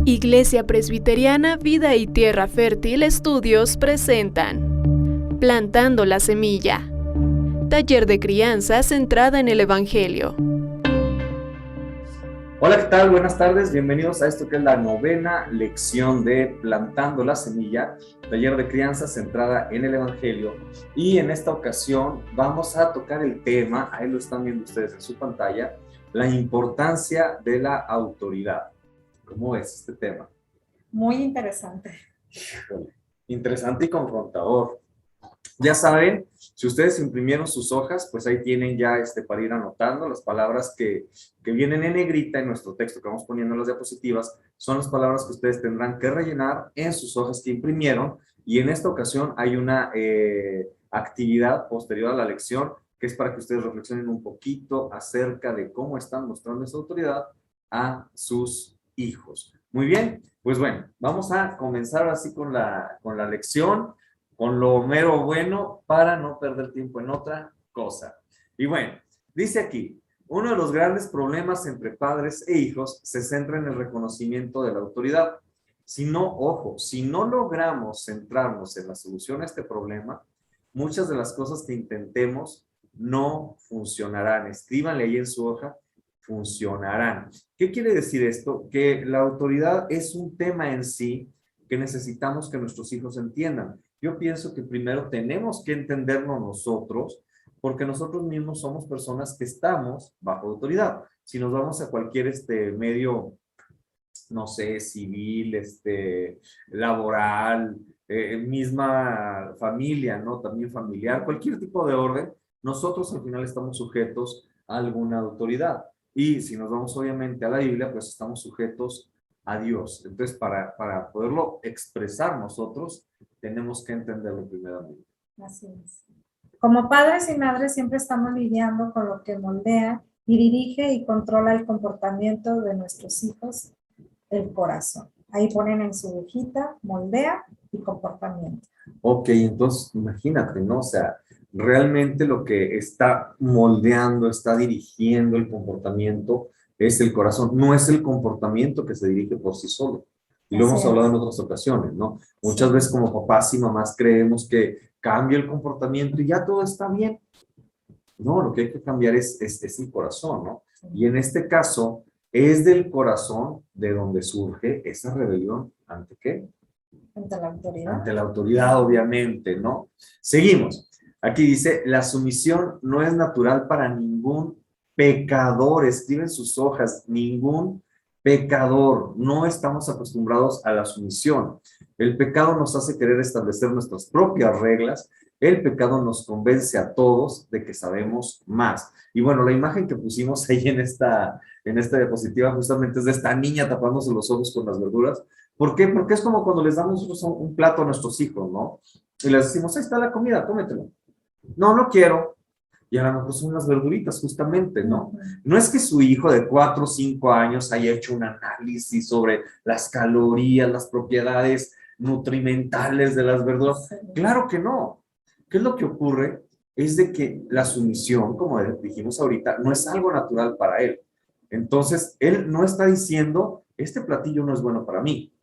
Iglesia Presbiteriana Vida y Tierra Fértil Estudios presentan Plantando la Semilla, taller de crianza centrada en el Evangelio. Hola, ¿qué tal? Buenas tardes, bienvenidos a esto que es la novena lección de Plantando la Semilla, taller de crianza centrada en el Evangelio. Y en esta ocasión vamos a tocar el tema, ahí lo están viendo ustedes en su pantalla, la importancia de la autoridad. ¿Cómo es este tema? Muy interesante. Interesante y confrontador. Ya saben, si ustedes imprimieron sus hojas, pues ahí tienen ya para ir anotando las palabras que vienen en negrita en nuestro texto que vamos poniendo en las diapositivas, son las palabras que ustedes tendrán que rellenar en sus hojas que imprimieron, y en esta ocasión hay una actividad posterior a la lección que es para que ustedes reflexionen un poquito acerca de cómo están mostrando esa autoridad a sus hijos. Muy bien, pues bueno, vamos a comenzar así con la lección, con lo mero bueno, para no perder tiempo en otra cosa. Y bueno, dice aquí, uno de los grandes problemas entre padres e hijos se centra en el reconocimiento de la autoridad. Si no logramos centrarnos en la solución a este problema, muchas de las cosas que intentemos no funcionarán. Escríbanle ahí en su hoja, funcionarán. ¿Qué quiere decir esto? Que la autoridad es un tema en sí que necesitamos que nuestros hijos entiendan. Yo pienso que primero tenemos que entenderlo nosotros, porque nosotros mismos somos personas que estamos bajo autoridad. Si nos vamos a cualquier medio, no sé, civil, laboral, misma familia, ¿no? También familiar, cualquier tipo de orden, nosotros al final estamos sujetos a alguna autoridad. Y si nos vamos obviamente a la Biblia, pues estamos sujetos a Dios. Entonces, para poderlo expresar nosotros, tenemos que entenderlo primeramente. Así es. Como padres y madres siempre estamos lidiando con lo que moldea y dirige y controla el comportamiento de nuestros hijos, el corazón. Ahí ponen en su hojita, moldea y comportamiento. Ok, entonces imagínate, ¿no? O sea, realmente lo que está moldeando, está dirigiendo el comportamiento es el corazón, no es el comportamiento que se dirige por sí solo. Y lo hemos hablado en otras ocasiones, ¿no? Muchas veces como papás y mamás creemos que cambia el comportamiento y ya todo está bien. No, lo que hay que cambiar es el corazón, ¿no? Y en este caso, es del corazón de donde surge esa rebelión. ¿Ante qué? Ante la autoridad. Ante la autoridad, obviamente, ¿no? Seguimos. Aquí dice, la sumisión no es natural para ningún pecador. Escriben sus hojas, ningún pecador. No estamos acostumbrados a la sumisión. El pecado nos hace querer establecer nuestras propias reglas. El pecado nos convence a todos de que sabemos más. Y bueno, la imagen que pusimos ahí en esta diapositiva justamente es de esta niña tapándose los ojos con las verduras. ¿Por qué? Porque es como cuando les damos un plato a nuestros hijos, ¿no? Y les decimos, ahí está la comida, cómetelo. No, no quiero. Y a lo mejor son unas verduritas, justamente, ¿no? No es que su hijo de 4 o 5 años haya hecho un análisis sobre las calorías, las propiedades nutrimentales de las verduras. Claro que no. ¿Qué es lo que ocurre? Es de que la sumisión, como dijimos ahorita, no es algo natural para él. Entonces, él no está diciendo, este platillo no es bueno para mí.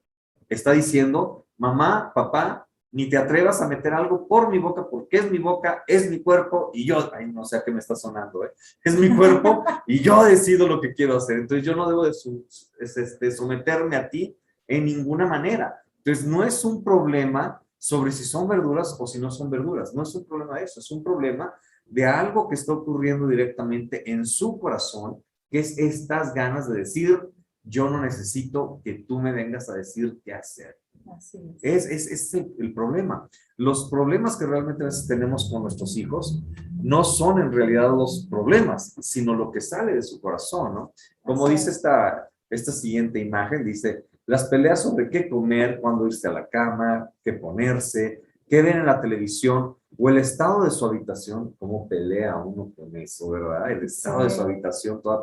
Está diciendo, mamá, papá, ni te atrevas a meter algo por mi boca, porque es mi boca, es mi cuerpo, y yo, ay, no sé a qué me está sonando, es mi cuerpo, y yo decido lo que quiero hacer. Entonces, yo no debo de someterme a ti en ninguna manera. Entonces, no es un problema sobre si son verduras o si no son verduras. No es un problema de eso, es un problema de algo que está ocurriendo directamente en su corazón, que es estas ganas de decir, yo no necesito que tú me vengas a decir qué hacer. Así Es el problema. Los problemas que realmente a veces tenemos con nuestros hijos no son en realidad los problemas, sino lo que sale de su corazón, ¿no? Como dice esta siguiente imagen, dice, las peleas sobre qué comer, cuándo irse a la cama, qué ponerse, qué ver en la televisión, o el estado de su habitación, cómo pelea uno con eso, ¿verdad? El estado de su habitación, todas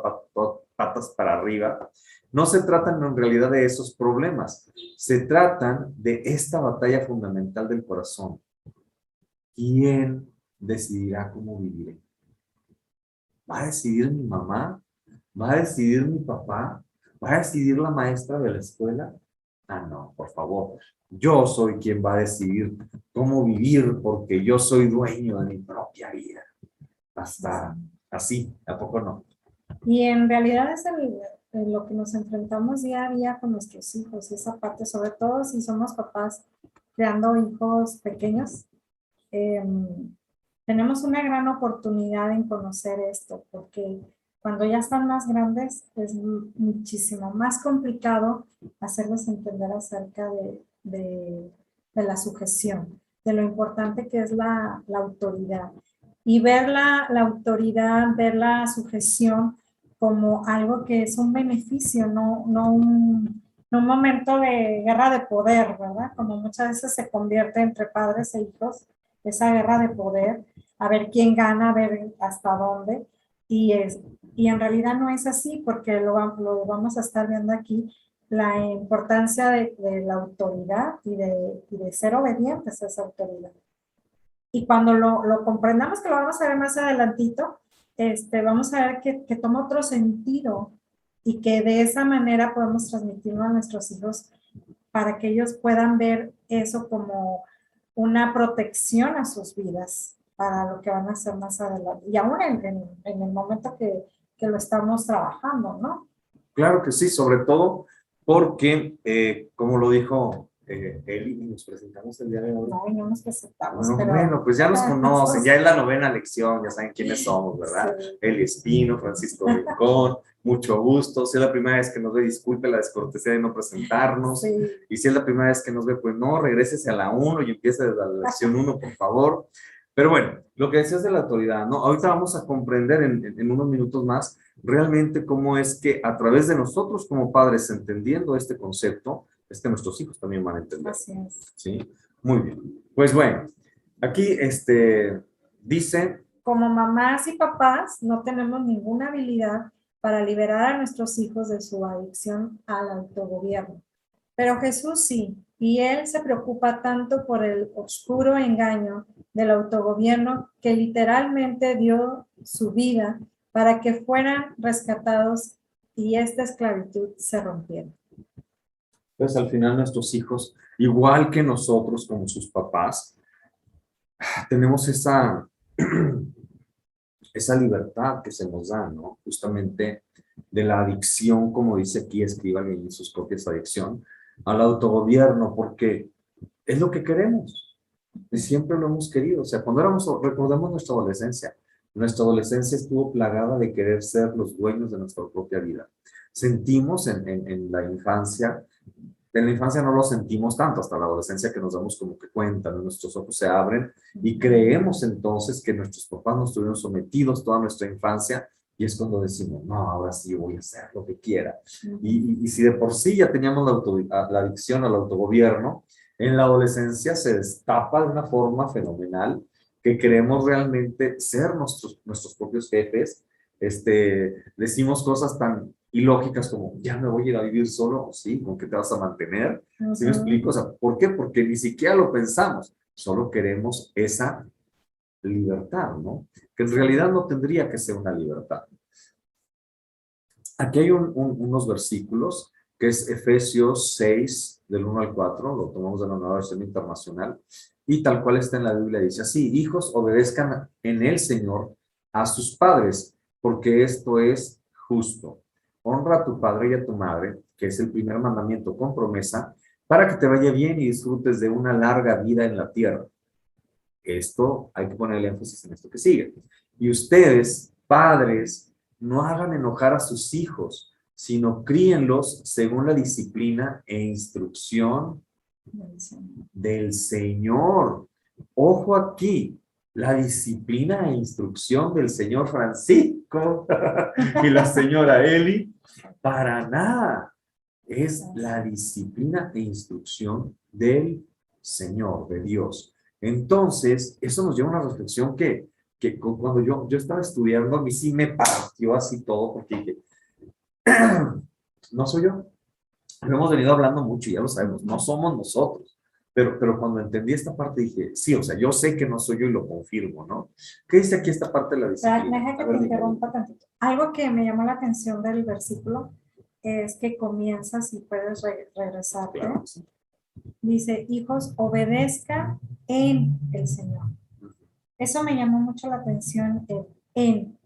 patas para arriba. No se tratan en realidad de esos problemas, se tratan de esta batalla fundamental del corazón. ¿Quién decidirá cómo viviré? ¿Va a decidir mi mamá ¿Va a decidir mi papá? ¿Va a decidir la maestra de la escuela? Ah, no, por favor. Yo soy quien va a decidir cómo vivir porque yo soy dueño de mi propia vida. Hasta así, ¿a poco no? Y en realidad es lo que nos enfrentamos día a día con nuestros hijos, esa parte, sobre todo si somos papás creando hijos pequeños. Tenemos una gran oportunidad en conocer esto, porque cuando ya están más grandes es muchísimo más complicado hacerles entender acerca de la sujeción, de lo importante que es la autoridad. Y ver la autoridad, ver la sujeción como algo que es un beneficio, no un momento de guerra de poder, ¿verdad? Como muchas veces se convierte entre padres e hijos, esa guerra de poder, a ver quién gana, a ver hasta dónde. Y en realidad no es así, porque lo vamos a estar viendo aquí, la importancia de la autoridad y de ser obedientes a esa autoridad. Y cuando lo comprendamos, que lo vamos a ver más adelantito, vamos a ver que toma otro sentido y que de esa manera podemos transmitirlo a nuestros hijos para que ellos puedan ver eso como una protección a sus vidas para lo que van a hacer más adelante. Y aún en el momento que lo estamos trabajando, ¿no? Claro que sí, sobre todo porque, como lo dijo Eli, nos presentamos el día de hoy. No, y no nos presentamos, Bueno, pero... bueno, pues ya nos conocen, ya es la 9ª lección, ya saben quiénes somos, ¿verdad? Sí. Eli Espino, Francisco Rincón, mucho gusto. Si es la primera vez que nos ve, disculpe la descortesía de no presentarnos. Sí. Y si es la primera vez que nos ve, pues no, regrésese a la 1 y empiece desde la lección 1, por favor. Pero bueno, lo que decías de la autoridad, ¿no? Ahorita vamos a comprender en unos minutos más realmente cómo es que a través de nosotros como padres, entendiendo este concepto, es que nuestros hijos también van a entender. Así es. ¿Sí? Muy bien. Pues bueno, aquí dice... Como mamás y papás no tenemos ninguna habilidad para liberar a nuestros hijos de su adicción al autogobierno. Pero Jesús sí, y Él se preocupa tanto por el oscuro engaño del autogobierno que literalmente dio su vida para que fueran rescatados y esta esclavitud se rompiera. Pues al final nuestros hijos, igual que nosotros como sus papás, tenemos esa libertad que se nos da, ¿no? Justamente de la adicción, como dice aquí, escriban en sus copias, adicción al autogobierno, porque es lo que queremos. Y siempre lo hemos querido. O sea, cuando recordemos nuestra adolescencia estuvo plagada de querer ser los dueños de nuestra propia vida. Sentimos en la infancia, en la infancia no lo sentimos tanto, hasta la adolescencia que nos damos como que cuenta, ¿no? Nuestros ojos se abren y creemos entonces que nuestros papás nos tuvieron sometidos toda nuestra infancia y es cuando decimos, no, ahora sí voy a hacer lo que quiera. Y si de por sí ya teníamos la adicción al autogobierno, en la adolescencia se destapa de una forma fenomenal que queremos realmente ser nuestros propios jefes. Decimos cosas tan ilógicas como, ya me voy a ir a vivir solo, sí, ¿con qué te vas a mantener? ¿Sí me explico? O sea, ¿por qué? Porque ni siquiera lo pensamos, solo queremos esa libertad, ¿no? Que en realidad no tendría que ser una libertad. Aquí hay unos versículos, que es Efesios 6, del 1 al 4, lo tomamos de la Nueva Versión Internacional, y tal cual está en la Biblia, dice así: hijos, obedezcan en el Señor a sus padres, porque esto es justo. Honra a tu padre y a tu madre, que es el primer mandamiento con promesa, para que te vaya bien y disfrutes de una larga vida en la tierra. Esto, hay que poner el énfasis en esto que sigue. Y ustedes, padres, no hagan enojar a sus hijos, sino críenlos según la disciplina e instrucción del Señor. Ojo aquí, la disciplina e instrucción del señor Francisco y la señora Eli, para nada. Es la disciplina e instrucción del Señor, de Dios. Entonces, eso nos lleva a una reflexión que cuando yo estaba estudiando, a mí sí me partió así todo, porque dije, no soy yo. Lo hemos venido hablando mucho y ya lo sabemos, no somos nosotros. Pero cuando entendí esta parte dije, sí, o sea, yo sé que no soy yo y lo confirmo, ¿no? ¿Qué dice aquí esta parte de la disciplina? Deja que te interrumpa tantito. algo que me llamó la atención del versículo es que comienza, si puedes regresarte, Claro, sí. dice, hijos, obedezcan en el Señor. Eso me llamó mucho la atención, el en,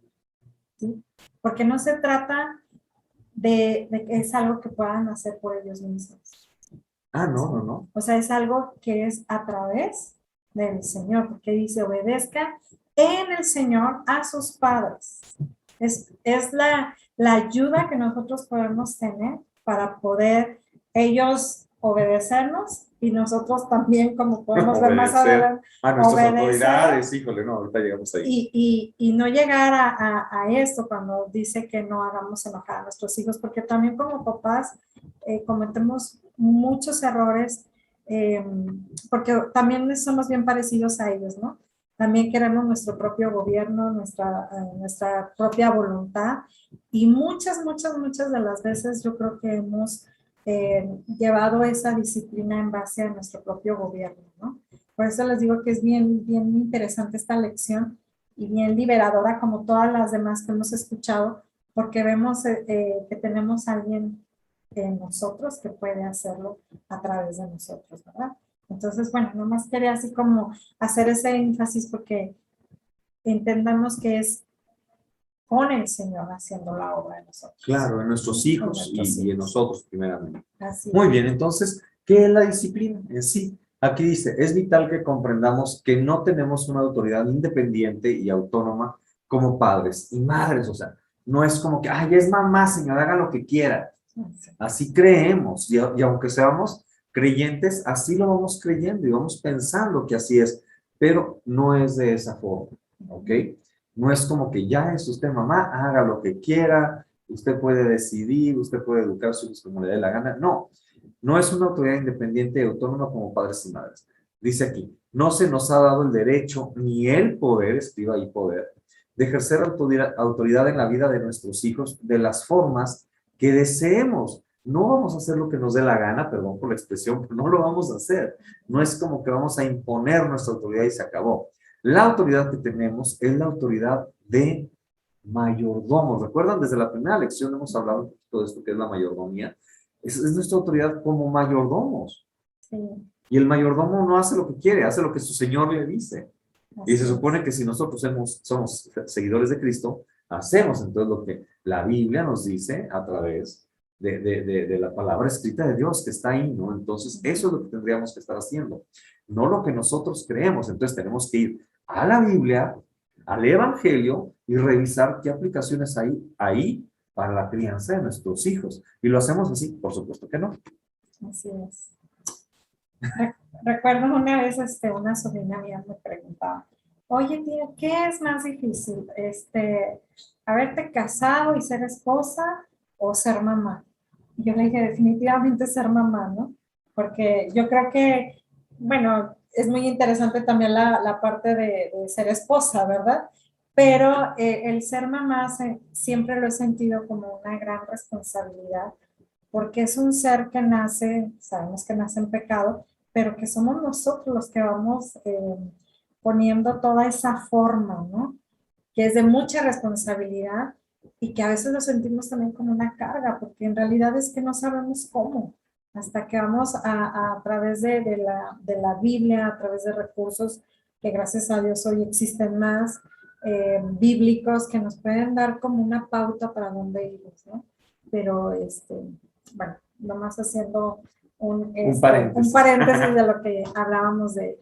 ¿sí? Porque no se trata de que es algo que puedan hacer por ellos mismos. Ah, no, no, no. O sea, es algo que es a través del Señor, porque dice, obedezcan en el Señor a sus padres. Es la ayuda que nosotros podemos tener para poder ellos obedecernos y nosotros también, como podemos ver más Obedecer adelante, a nuestras obedecer. autoridades, híjole, no, ahorita llegamos ahí. Y no llegar a esto cuando dice que no hagamos enojar a nuestros hijos, porque también como papás cometemos muchos errores, porque también somos bien parecidos a ellos, ¿no? También queremos nuestro propio gobierno, nuestra propia voluntad, y muchas de las veces yo creo que hemos llevado esa disciplina en base a nuestro propio gobierno, ¿no? Por eso les digo que es bien interesante esta lección y bien liberadora como todas las demás que hemos escuchado, porque vemos que tenemos a alguien en nosotros que puede hacerlo a través de nosotros, ¿verdad? Entonces, bueno, nomás quería así como hacer ese énfasis porque entendamos que es con el Señor haciendo la obra de nosotros. Claro, en nuestros hijos, nuestros y en nosotros primeramente. Así Muy es. bien, entonces, ¿qué es la disciplina en sí? Aquí dice, es vital que comprendamos que no tenemos una autoridad independiente y autónoma como padres y madres, o sea, no es como que, ay, es mamá, señor, haga lo que quiera. Así creemos, y aunque seamos creyentes, así lo vamos creyendo y vamos pensando que así es, pero no es de esa forma, ¿ok? No es como que ya es usted mamá, haga lo que quiera, usted puede decidir, usted puede educar a sus hijos como le dé la gana. No, no es una autoridad independiente y autónoma como padres y madres. Dice aquí, no se nos ha dado el derecho ni el poder, escriba ahí poder, de ejercer autoridad en la vida de nuestros hijos de las formas que deseemos. No vamos a hacer lo que nos dé la gana, perdón por la expresión, pero no lo vamos a hacer. No es como que vamos a imponer nuestra autoridad y se acabó. La autoridad que tenemos es la autoridad de mayordomos. ¿Recuerdan? Desde la primera lección hemos hablado un poquito de esto que es la mayordomía. Es nuestra autoridad como mayordomos. Sí. Y el mayordomo no hace lo que quiere, hace lo que su señor le dice. Así Y se es. supone que si nosotros somos seguidores de Cristo, hacemos entonces lo que la Biblia nos dice a través de la palabra escrita de Dios que está ahí, ¿no? Entonces, eso es lo que tendríamos que estar haciendo, no lo que nosotros creemos. Entonces, tenemos que ir a la Biblia, al Evangelio y revisar qué aplicaciones hay ahí para la crianza de nuestros hijos. ¿Y lo hacemos así? Por supuesto que no. Así es. Recuerdo una vez una sobrina mía me preguntaba, oye tía, ¿qué es más difícil? ¿Haberte casado y ser esposa o ser mamá? Y yo le dije, definitivamente ser mamá, ¿no? Porque yo creo que, bueno, es muy interesante también la parte de ser esposa, ¿verdad? Pero el ser mamá siempre lo he sentido como una gran responsabilidad porque es un ser que nace, sabemos que nace en pecado, pero que somos nosotros los que vamos poniendo toda esa forma, ¿no? Que es de mucha responsabilidad y que a veces lo sentimos también como una carga, porque en realidad es que no sabemos cómo, hasta que vamos a través de la Biblia, a través de recursos que gracias a Dios hoy existen más, bíblicos, que nos pueden dar como una pauta para dónde ir, ¿no? Pero bueno, nomás haciendo un paréntesis de lo que hablábamos de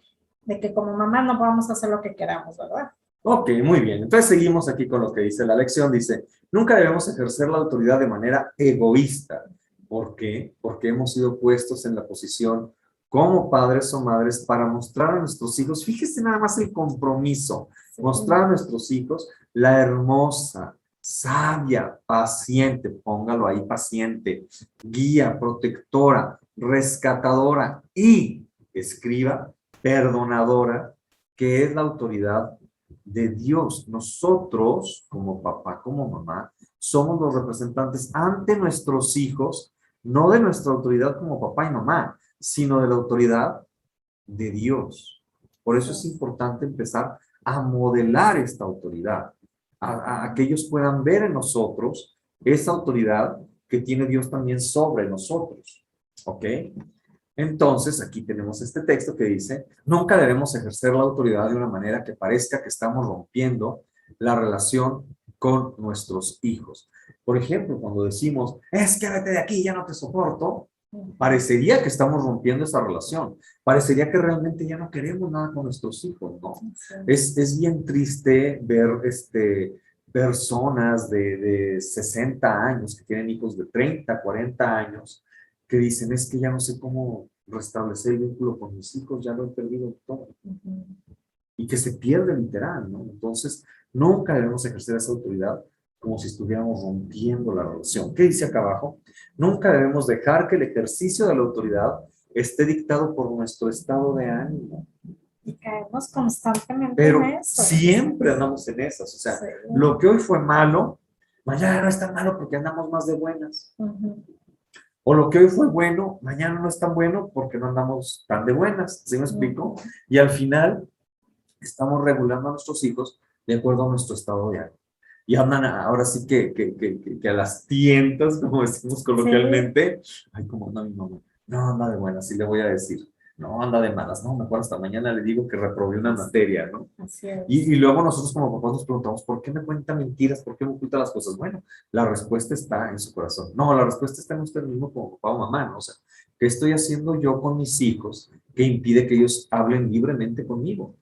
que como mamá no podemos hacer lo que queramos, ¿verdad? Ok, muy bien. Entonces seguimos aquí con lo que dice la lección. Dice, nunca debemos ejercer la autoridad de manera egoísta. ¿Por qué? Porque hemos sido puestos en la posición como padres o madres para mostrar a nuestros hijos, fíjese nada más el compromiso, Sí. mostrar a nuestros hijos la hermosa, sabia, paciente, póngalo ahí, paciente, guía, protectora, rescatadora y, escriba, perdonadora, que es la autoridad de Dios. Nosotros, como papá, como mamá, somos los representantes ante nuestros hijos, no de nuestra autoridad como papá y mamá, sino de la autoridad de Dios. Por eso es importante empezar a modelar esta autoridad. a que ellos puedan ver en nosotros esa autoridad que tiene Dios también sobre nosotros. ¿Ok? Entonces, aquí tenemos este texto que dice, nunca debemos ejercer la autoridad de una manera que parezca que estamos rompiendo la relación con nuestros hijos. Por ejemplo, cuando decimos, es que vete de aquí, ya no te soporto, parecería que estamos rompiendo esa relación. Parecería que realmente ya no queremos nada con nuestros hijos, ¿no? Es bien triste ver personas de 60 años que tienen hijos de 30, 40 años, que dicen, es que ya no sé cómo restablecer el vínculo con mis hijos, ya lo he perdido todo. Y que se pierde literal, ¿no? Entonces, nunca debemos ejercer esa autoridad como si estuviéramos rompiendo la relación. ¿Qué dice acá abajo? Nunca debemos dejar que el ejercicio de la autoridad esté dictado por nuestro estado de ánimo. Y caemos constantemente Pero en eso. siempre andamos en esas. O sea, Sí. lo que hoy fue malo, mañana no es tan malo porque andamos más de buenas. O lo que hoy fue bueno, mañana no es tan bueno porque no andamos tan de buenas. ¿Sí me explico? Y al final estamos regulando a nuestros hijos de acuerdo a nuestro estado de ánimo. Y andan ahora sí que a las tientas, como decimos coloquialmente, ay, ¿cómo anda mi mamá? No, anda de buenas, sí le voy a decir. No, anda de malas, no, mejor hasta mañana le digo que reprobé una materia, ¿no? Así es. Y luego nosotros como papás nos preguntamos, ¿por qué me cuenta mentiras? ¿Por qué me oculta las cosas? Bueno, la respuesta está en su corazón. No, la respuesta está en usted mismo como papá o mamá, ¿no? O sea, ¿qué estoy haciendo yo con mis hijos que impide que ellos hablen libremente conmigo?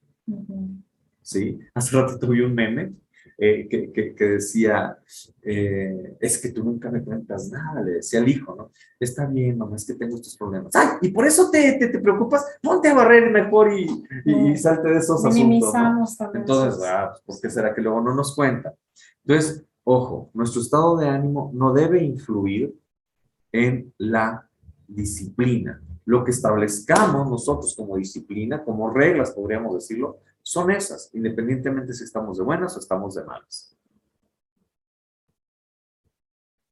¿Sí? Hace rato tuve un meme que decía, es que tú nunca me cuentas nada, le decía al hijo, ¿no? Está bien, mamá, es que tengo estos problemas. ¡Ay! Y por eso te preocupas, ponte a barrer mejor y salte de esos asuntos, ¿no? Entonces, pues, ¿por qué será que luego no nos cuentan? Entonces, ojo, nuestro estado de ánimo no debe influir en la disciplina. Lo que establezcamos nosotros como disciplina, como reglas, podríamos decirlo, son esas, independientemente si estamos de buenas o estamos de malas.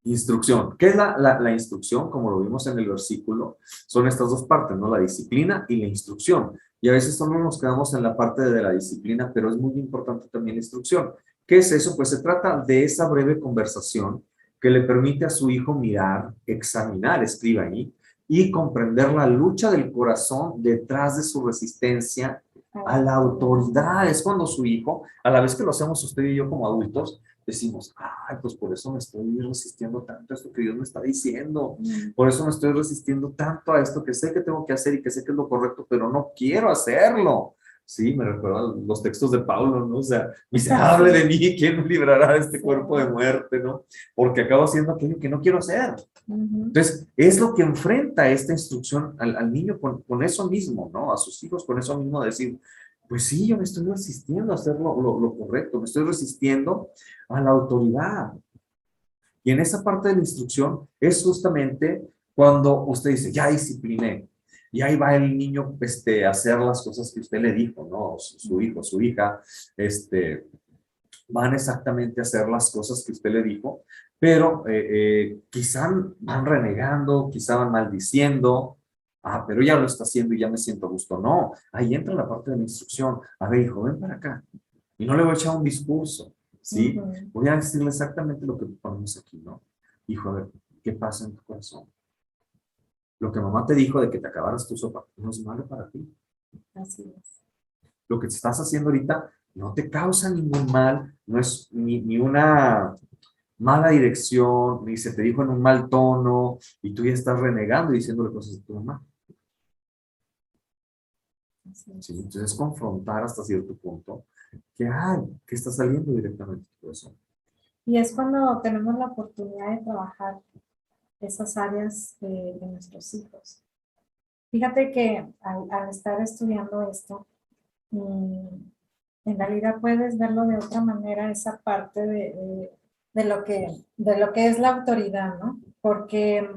Instrucción. ¿Qué es la instrucción? Como lo vimos en el versículo, son estas dos partes, ¿no? La disciplina y la instrucción. Y a veces solo nos quedamos en la parte de la disciplina, pero es muy importante también la instrucción. ¿Qué es eso? Pues se trata de esa breve conversación que le permite a su hijo mirar, examinar, escriba ahí, y comprender la lucha del corazón detrás de su resistencia a la autoridad. Es cuando su hijo, a la vez que lo hacemos usted y yo como adultos, decimos, ay, pues por eso me estoy resistiendo tanto a esto que Dios me está diciendo. Por eso me estoy resistiendo tanto a esto que sé que tengo que hacer y que sé que es lo correcto, pero no quiero hacerlo. Sí, me recuerdan los textos de Pablo, ¿no? O sea, miserable de mí, ¿quién me librará de este cuerpo de muerte, no? Porque acabo haciendo aquello que no quiero hacer. Entonces, es lo que enfrenta esta instrucción al niño con eso mismo, ¿no? A sus hijos con eso mismo, de decir, pues sí, yo me estoy resistiendo a hacer lo correcto, me estoy resistiendo a la autoridad. Y en esa parte de la instrucción es justamente cuando usted dice, ya discipliné, y ahí va el niño a hacer las cosas que usted le dijo, ¿no? Su hijo, su hija, van exactamente a hacer las cosas que usted le dijo, pero quizá van renegando, quizá van maldiciendo, pero ya lo está haciendo y ya me siento a gusto. No, ahí entra la parte de la instrucción. A ver, hijo, ven para acá. Y no le voy a echar un discurso, ¿sí? Voy a decirle exactamente lo que ponemos aquí, ¿no? Hijo, a ver, ¿qué pasa en tu corazón? Lo que mamá te dijo de que te acabaras tu sopa no es malo para ti. Así es. Lo que estás haciendo ahorita no te causa ningún mal, no es ni una mala dirección, ni se te dijo en un mal tono, y tú ya estás renegando y diciéndole cosas a tu mamá. Sí, entonces es confrontar hasta cierto punto que está saliendo directamente de tu corazón. Y es cuando tenemos la oportunidad de trabajar esas áreas de nuestros hijos. Fíjate que al estar estudiando esto, en realidad puedes verlo de otra manera, esa parte de lo que es la autoridad, ¿no? Porque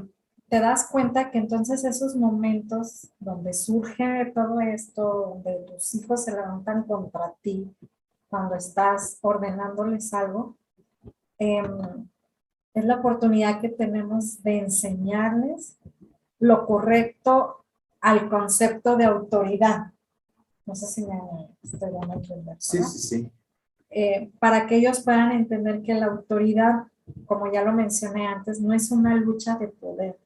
te das cuenta que entonces esos momentos donde surge todo esto, donde tus hijos se levantan contra ti, cuando estás ordenándoles algo, es la oportunidad que tenemos de enseñarles lo correcto al concepto de autoridad. No sé si me estoy dando a entender. Sí, sí, sí. para que ellos puedan entender que la autoridad, como ya lo mencioné antes, no es una lucha de poder,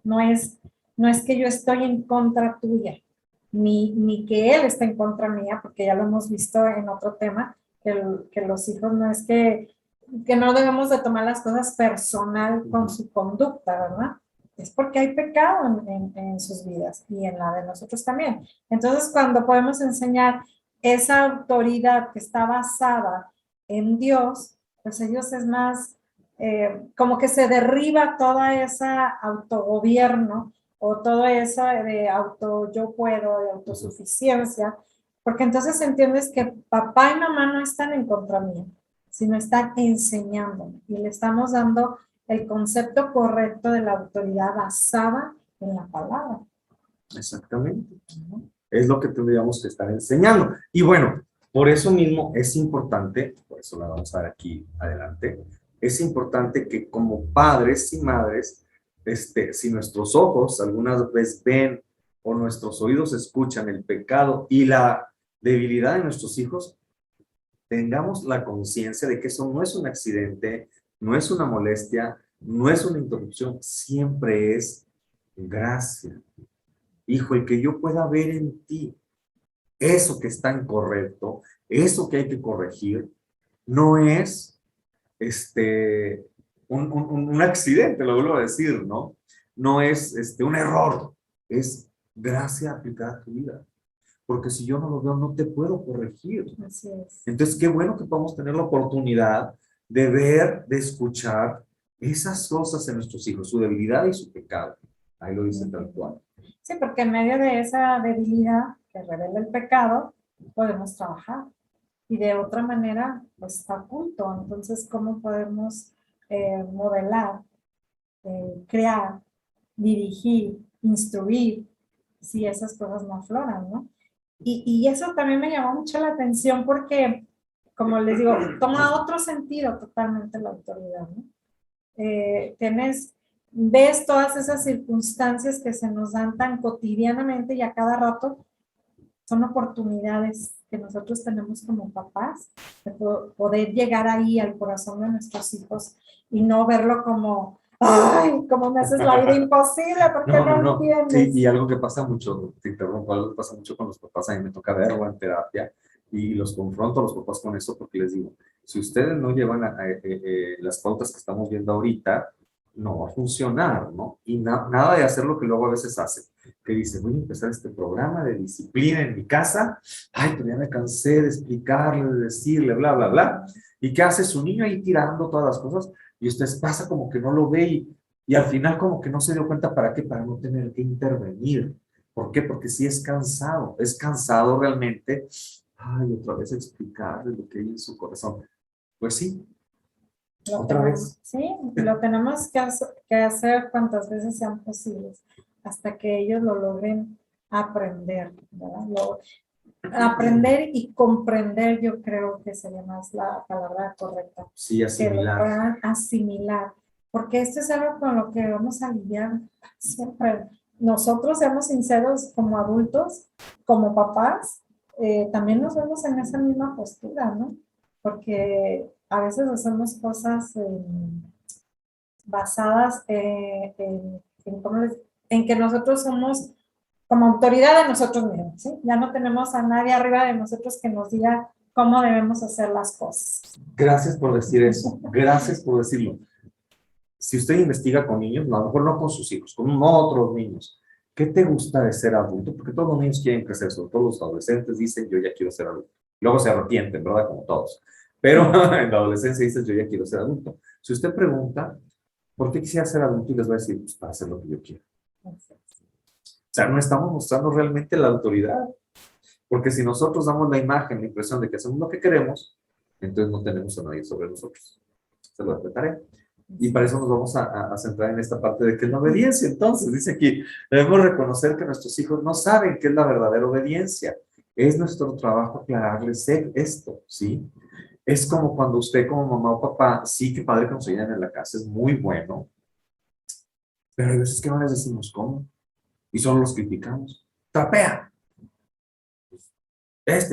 no es, no es que yo estoy en contra tuya, ni que él está en contra mía, porque ya lo hemos visto en otro tema, que los hijos no es que no debemos de tomar las cosas personal con su conducta, ¿verdad? Es porque hay pecado en sus vidas y en la de nosotros también. Entonces, cuando podemos enseñar esa autoridad que está basada en Dios, pues ellos es más, como que se derriba toda esa autogobierno o todo eso de yo puedo, de autosuficiencia, porque entonces entiendes que papá y mamá no están en contra mía, sino están enseñando y le estamos dando el concepto correcto de la autoridad basada en la palabra. Exactamente. Es lo que tendríamos que estar enseñando. Y bueno, por eso mismo es importante, por eso la vamos a ver aquí adelante, es importante que como padres y madres, si nuestros ojos algunas veces ven o nuestros oídos escuchan el pecado y la debilidad de nuestros hijos, tengamos la conciencia de que eso no es un accidente, no es una molestia, no es una interrupción, siempre es gracia. Hijo, el que yo pueda ver en ti eso que está incorrecto, eso que hay que corregir, no es un accidente, lo vuelvo a decir, ¿no? No es un error, es gracia aplicada a tu vida. Porque si yo no lo veo, no te puedo corregir. Así es. Entonces, qué bueno que podamos tener la oportunidad de ver, de escuchar esas cosas en nuestros hijos, su debilidad y su pecado. Ahí lo dice tal cual. Sí, porque en medio de esa debilidad que revela el pecado, podemos trabajar. Y de otra manera, pues está oculto. Entonces, ¿cómo podemos modelar, crear, dirigir, instruir, si esas cosas no afloran, ¿no? Y eso también me llamó mucho la atención porque, como les digo, toma otro sentido totalmente la autoridad, ¿no? Ves todas esas circunstancias que se nos dan tan cotidianamente y a cada rato, son oportunidades que nosotros tenemos como papás de poder llegar ahí al corazón de nuestros hijos y no verlo como, ay, como me haces la vida imposible porque no entiendes. Sí, y algo que pasa mucho, te interrumpo, algo que pasa mucho con los papás, a mí me toca verlo en terapia y los confronto a los papás con eso porque les digo, si ustedes no llevan las pautas que estamos viendo ahorita, no va a funcionar, ¿no? Y nada de hacer lo que luego a veces hacen, que dice, voy a empezar este programa de disciplina en mi casa, ay, pero ya me cansé de explicarle, de decirle, bla, bla, bla, y ¿qué hace su niño ahí tirando todas las cosas? Y usted pasa como que no lo ve y al final como que no se dio cuenta para qué, para no tener que intervenir. ¿Por qué? Porque sí es cansado realmente, ay, otra vez explicarle lo que hay en su corazón. Pues sí, otra vez. Sí, lo tenemos que hacer cuantas veces sean posibles, hasta que ellos lo logren aprender, ¿verdad? Aprender y comprender, yo creo que sería más la palabra correcta. Sí, asimilar. Que lo puedan asimilar, porque esto es algo con lo que vamos a lidiar siempre. Nosotros, seamos sinceros, como adultos, como papás, también nos vemos en esa misma postura, ¿no? Porque a veces hacemos cosas basadas en que nosotros somos como autoridad de nosotros mismos, ¿sí? Ya no tenemos a nadie arriba de nosotros que nos diga cómo debemos hacer las cosas. Gracias por decir eso, gracias por decirlo. Si usted investiga con niños, a lo mejor no con sus hijos, con otros niños, ¿qué te gusta de ser adulto? Porque todos los niños quieren crecer, sobre todo los adolescentes dicen, yo ya quiero ser adulto. Luego se arrepienten, ¿verdad? Como todos. Pero en la adolescencia dicen, yo ya quiero ser adulto. Si usted pregunta, ¿por qué quisiera ser adulto? Y les va a decir, pues para hacer lo que yo quiero. O sea, no estamos mostrando realmente la autoridad. Porque si nosotros damos la imagen, la impresión de que hacemos lo que queremos, entonces no tenemos a nadie sobre nosotros. Se lo respetaré. Y para eso nos vamos a centrar en esta parte de que es la obediencia. Entonces, dice aquí, debemos reconocer que nuestros hijos no saben qué es la verdadera obediencia. Es nuestro trabajo aclararles esto, ¿sí? Es como cuando usted como mamá o papá, sí, que padre que nos ayuden en la casa, es muy bueno, pero hay veces que no les decimos cómo. Y solo los criticamos. ¡Trapea!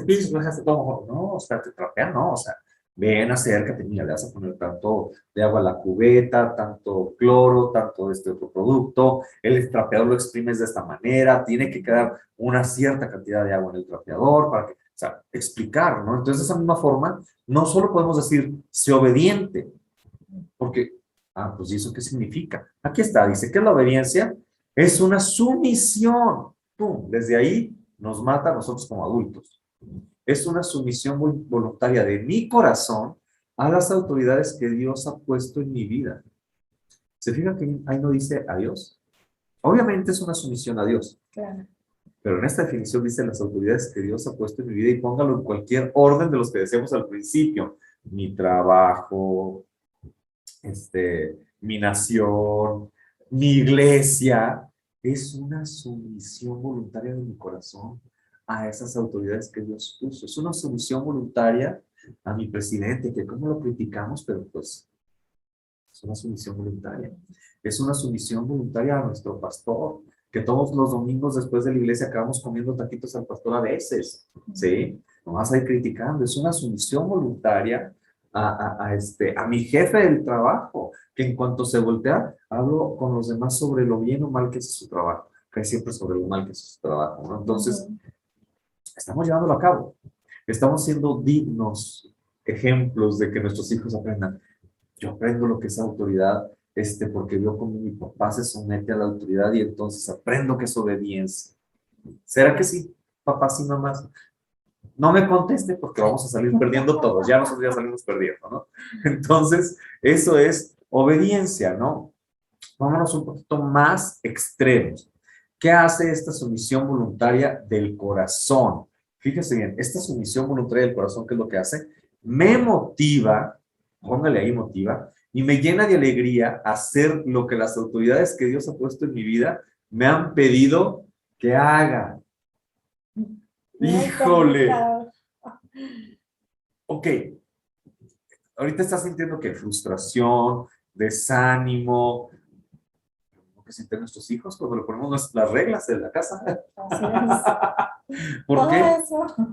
Piso, no hace todo. No, o sea, te trapea, no, o sea, Ven, acércate, mira, le vas a poner tanto de agua a la cubeta, tanto cloro, tanto de este otro producto, el trapeador lo exprimes de esta manera, tiene que quedar una cierta cantidad de agua en el trapeador para que, o sea, explicar, ¿no? Entonces, de esa misma forma, no solo podemos decir, sé obediente, porque, pues, ¿y eso qué significa? Aquí está, dice que la obediencia es una sumisión. ¡Pum! Desde ahí nos mata a nosotros como adultos. Es una sumisión voluntaria de mi corazón a las autoridades que Dios ha puesto en mi vida. ¿Se fijan que ahí no dice a Dios? Obviamente es una sumisión a Dios. Claro. Pero en esta definición dice las autoridades que Dios ha puesto en mi vida y póngalo en cualquier orden de los que decíamos al principio. Mi trabajo, mi nación, mi iglesia. Es una sumisión voluntaria de mi corazón a esas autoridades que Dios puso. Es una sumisión voluntaria a mi presidente, que como lo criticamos, pero pues es una sumisión voluntaria. Es una sumisión voluntaria a nuestro pastor, que todos los domingos después de la iglesia acabamos comiendo taquitos al pastor a veces, ¿sí? No vas a ir criticando. Es una sumisión voluntaria a mi jefe del trabajo, que en cuanto se voltea, hablo con los demás sobre lo bien o mal que es su trabajo, que es siempre sobre lo mal que es su trabajo, ¿no? Entonces, estamos llevándolo a cabo. Estamos siendo dignos ejemplos de que nuestros hijos aprendan. Yo aprendo lo que es autoridad, porque veo cómo mi papá se somete a la autoridad y entonces aprendo que es obediencia. ¿Será que sí, papás y mamás? No me conteste porque vamos a salir perdiendo todos, ya nosotros ya salimos perdiendo, ¿no? Entonces, eso es obediencia, ¿no? Vámonos un poquito más extremos. ¿Qué hace esta sumisión voluntaria del corazón? Fíjese bien, esta sumisión voluntaria del corazón, ¿qué es lo que hace? Me motiva, póngale ahí motiva, y me llena de alegría hacer lo que las autoridades que Dios ha puesto en mi vida me han pedido que haga. ¡Híjole! Ok, ahorita estás sintiendo que frustración, desánimo, lo que sienten nuestros hijos cuando le ponemos las reglas de la casa. ¿Por qué?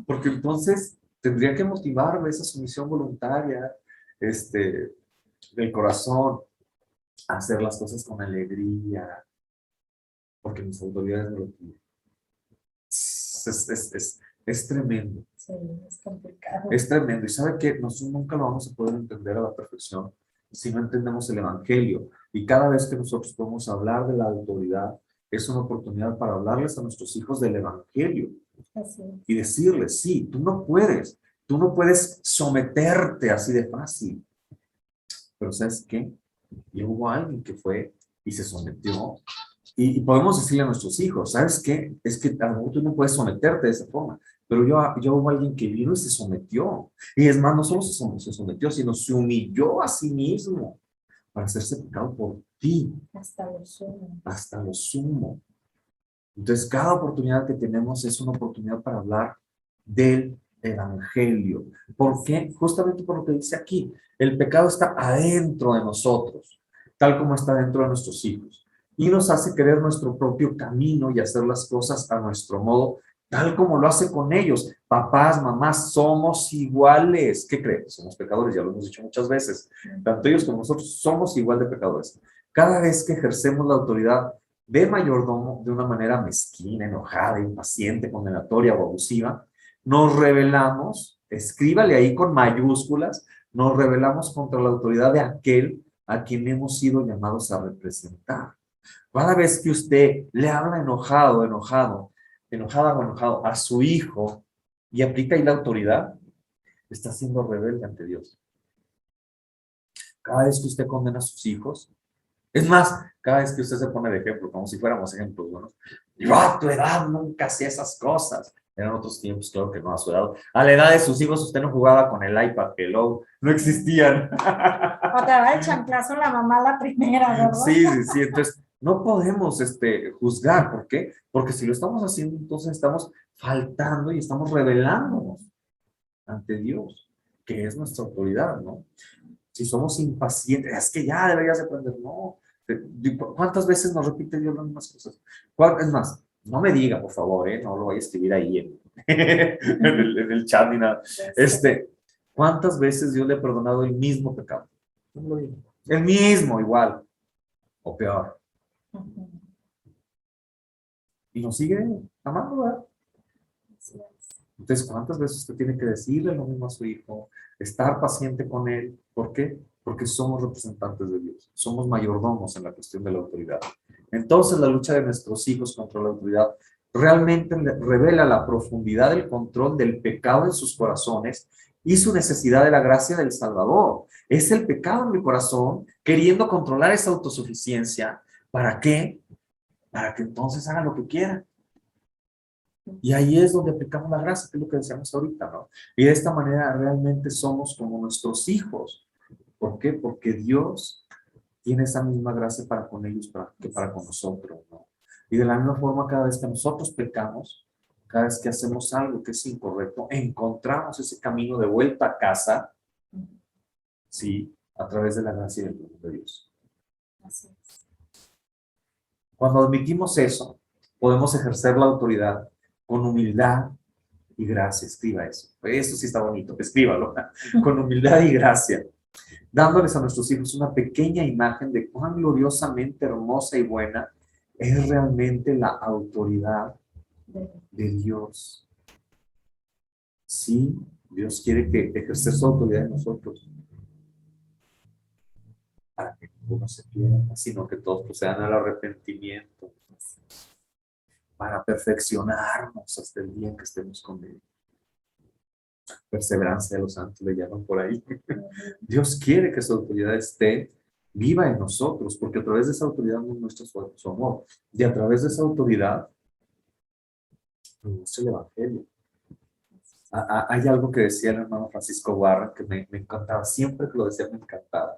Porque entonces tendría que motivarme esa sumisión voluntaria del corazón a hacer las cosas con alegría, porque mis autoridades me lo piden. Es tremendo. Sí, es complicado. Es tremendo. Y ¿sabe qué? Nosotros nunca lo vamos a poder entender a la perfección si no entendemos el Evangelio. Y cada vez que nosotros podemos hablar de la autoridad, es una oportunidad para hablarles a nuestros hijos del Evangelio. Así. Y decirles, sí, tú no puedes someterte así de fácil. Pero ¿sabes qué? Y hubo alguien que fue y se sometió. Y podemos decirle a nuestros hijos, ¿sabes qué? Es que a lo mejor tú no puedes someterte de esa forma, pero yo hubo alguien que vino y se sometió. Y es más, no solo se sometió, sino se humilló a sí mismo para hacerse pecado por ti. Hasta lo sumo. Hasta lo sumo. Entonces, cada oportunidad que tenemos es una oportunidad para hablar del Evangelio. ¿Por qué? Justamente por lo que dice aquí. El pecado está adentro de nosotros, tal como está dentro de nuestros hijos. Y nos hace querer nuestro propio camino y hacer las cosas a nuestro modo, tal como lo hace con ellos. Papás, mamás, somos iguales. ¿Qué creen? Somos pecadores, ya lo hemos dicho muchas veces. Tanto ellos como nosotros somos igual de pecadores. Cada vez que ejercemos la autoridad de mayordomo de una manera mezquina, enojada, impaciente, condenatoria o abusiva, nos rebelamos, escríbale ahí con mayúsculas, nos rebelamos contra la autoridad de aquel a quien hemos sido llamados a representar. Cada vez que usted le habla enojada o enojado a su hijo y aplica ahí la autoridad, está siendo rebelde ante Dios. Cada vez que usted condena a sus hijos, es más, cada vez que usted se pone de ejemplo, como si fuéramos ejemplos, ¿no? Yo a tu edad nunca hacía esas cosas. Eran otros tiempos, claro que no a su edad. A la edad de sus hijos usted no jugaba con el iPad, hello, no existían. O te va el chanclazo la mamá la primera, ¿verdad? Sí, entonces no podemos juzgar, ¿por qué? Porque si lo estamos haciendo, entonces estamos faltando y estamos rebelándonos ante Dios, que es nuestra autoridad, ¿no? Si somos impacientes, es que ya deberías aprender, no. ¿Cuántas veces nos repite Dios las mismas cosas? Es más, no me diga, por favor, no lo voy a escribir ahí en el chat ni nada. ¿Cuántas veces Dios le ha perdonado el mismo pecado? No lo digo. El mismo, igual, o peor. Ujú. Y nos sigue amando, ¿verdad? Así es. Entonces, ¿cuántas veces usted tiene que decirle lo mismo a su hijo? Estar paciente con él. ¿Por qué? Porque somos representantes de Dios. Somos mayordomos en la cuestión de la autoridad. Entonces, la lucha de nuestros hijos contra la autoridad realmente revela la profundidad del control del pecado en sus corazones y su necesidad de la gracia del Salvador. Es el pecado en mi corazón queriendo controlar esa autosuficiencia. ¿Para qué? Para que entonces haga lo que quiera. Y ahí es donde aplicamos la gracia, que es lo que decíamos ahorita, ¿no? Y de esta manera realmente somos como nuestros hijos. ¿Por qué? Porque Dios tiene esa misma gracia para con ellos que para con nosotros, ¿no? Y de la misma forma, cada vez que nosotros pecamos, cada vez que hacemos algo que es incorrecto, encontramos ese camino de vuelta a casa, ¿sí? A través de la gracia y del perdón de Dios. Así es. Cuando admitimos eso, podemos ejercer la autoridad con humildad y gracia. Escriba eso. Esto sí está bonito, escríbalo. Con humildad y gracia, dándoles a nuestros hijos una pequeña imagen de cuán gloriosamente hermosa y buena es realmente la autoridad de Dios. Sí, Dios quiere que ejercer su autoridad en nosotros para que ninguno se pierda, sino que todos procedan al arrepentimiento, para perfeccionarnos hasta el día en que estemos con Él. Perseverancia de los santos le llaman por ahí. Dios quiere que su autoridad esté viva en nosotros, porque a través de esa autoridad nos muestra su amor. Y a través de esa autoridad produce el Evangelio. Hay algo que decía el hermano Francisco Warren que me encantaba. Siempre que lo decía me encantaba.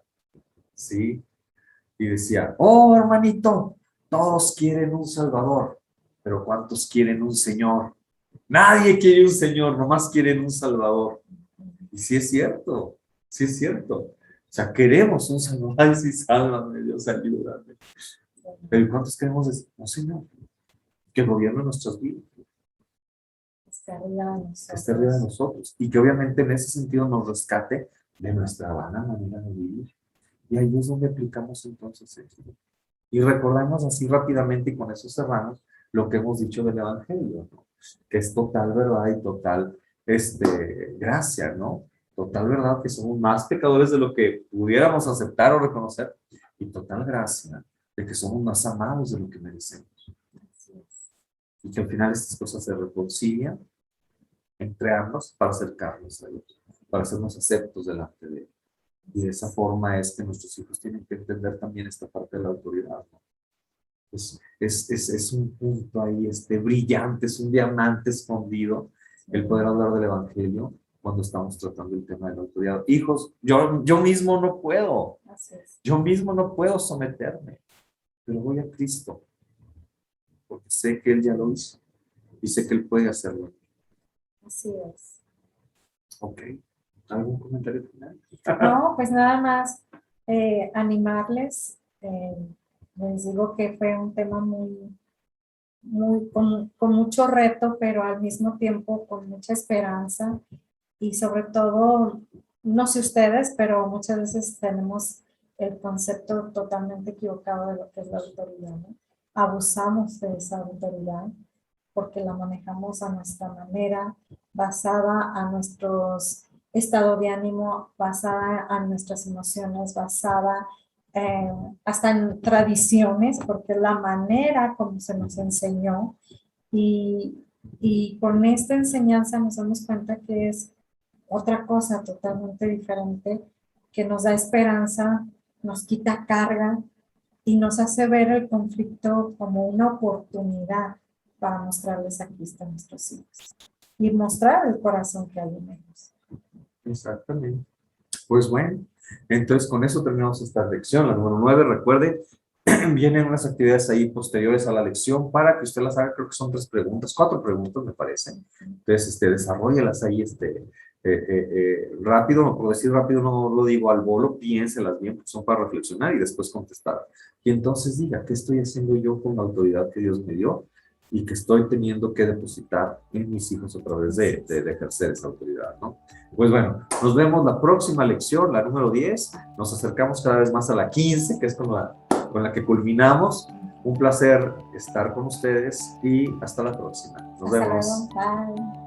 ¿Sí? Y decía, oh hermanito, todos quieren un Salvador, pero ¿cuántos quieren un Señor? Nadie quiere un Señor, nomás quieren un Salvador. Y sí es cierto, sí es cierto. O sea, queremos un Salvador. Ay, sí, sálvame, Dios, ayúdame. Pero ¿cuántos queremos decir, no, Señor, que gobierne nuestras vidas? Esté arriba de Que nosotros. esté arriba de nosotros. Y que obviamente en ese sentido nos rescate de nuestra vana manera de vivir. Y ahí es donde aplicamos entonces esto. Y recordamos así rápidamente, y con eso cerramos, lo que hemos dicho del Evangelio, ¿no? Que es total verdad y total gracia, ¿no? Total verdad que somos más pecadores de lo que pudiéramos aceptar o reconocer, y total gracia de que somos más amados de lo que merecemos. Así es. Y que al final estas cosas se reconcilian entre ambos para acercarnos a Dios, para hacernos aceptos delante de Él. Y de esa forma es que nuestros hijos tienen que entender también esta parte de la autoridad, ¿no? Es un punto ahí brillante, es un diamante escondido el poder hablar del Evangelio cuando estamos tratando el tema de la autoridad. Hijos, yo mismo no puedo, Así es. yo mismo no puedo someterme, pero voy a Cristo, porque sé que Él ya lo hizo y sé que Él puede hacerlo. Así es. Ok, ¿algún comentario final? No, pues nada más animarles. Les digo que fue un tema con mucho reto, pero al mismo tiempo con mucha esperanza y sobre todo, no sé ustedes, pero muchas veces tenemos el concepto totalmente equivocado de lo que es la autoridad, ¿no? Abusamos de esa autoridad porque la manejamos a nuestra manera, basada a nuestros estado de ánimo, basada en nuestras emociones, basada hasta en tradiciones, porque es la manera como se nos enseñó. Y con esta enseñanza nos damos cuenta que es otra cosa totalmente diferente, que nos da esperanza, nos quita carga y nos hace ver el conflicto como una oportunidad para mostrarles a Cristo a nuestros hijos y mostrar el corazón que hay en ellos. Exactamente. Pues bueno, entonces con eso terminamos esta lección, la número 9. Recuerde, vienen unas actividades ahí posteriores a la lección para que usted las haga. Creo que son 4 preguntas, me parece. Entonces, desarróllelas ahí rápido. Por decir rápido no lo digo al volo, piénselas bien, porque son para reflexionar y después contestar. Y entonces diga, ¿qué estoy haciendo yo con la autoridad que Dios me dio? y que estoy teniendo que depositar en mis hijos a través de ejercer esa autoridad, ¿no? Pues bueno, nos vemos la próxima lección, la número 10. Nos acercamos cada vez más a la 15, que es con la que culminamos. Un placer estar con ustedes y hasta la próxima. Nos Hasta vemos. luego. Bye.